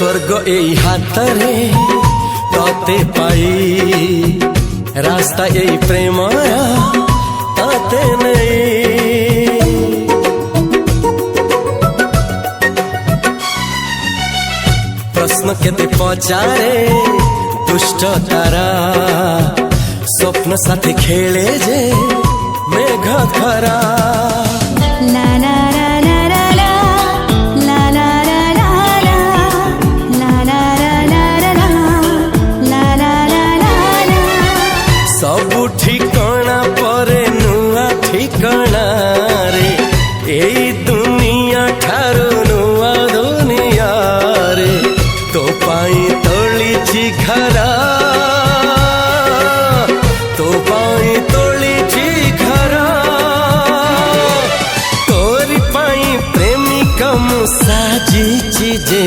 स्वर्ग एई हातरे तोते पाई रास्ता एई प्रेमया ताते नहीं। प्रश्न केते पचारे दुष्ट तारा स्वप्न साथी खेले जे मेघ खरा। ला ला ला ला ला ला ला ला ला ला ला ला ला ला। सबु ठिकाना परे नुआ ठिकाना रे एई दुनिया ठारू नुआ दुनिया रे। तो पाई तोलिछि घरा तो पाई तोलिछि घरा तोरी पाई प्रेमिका मु साजिछि जे।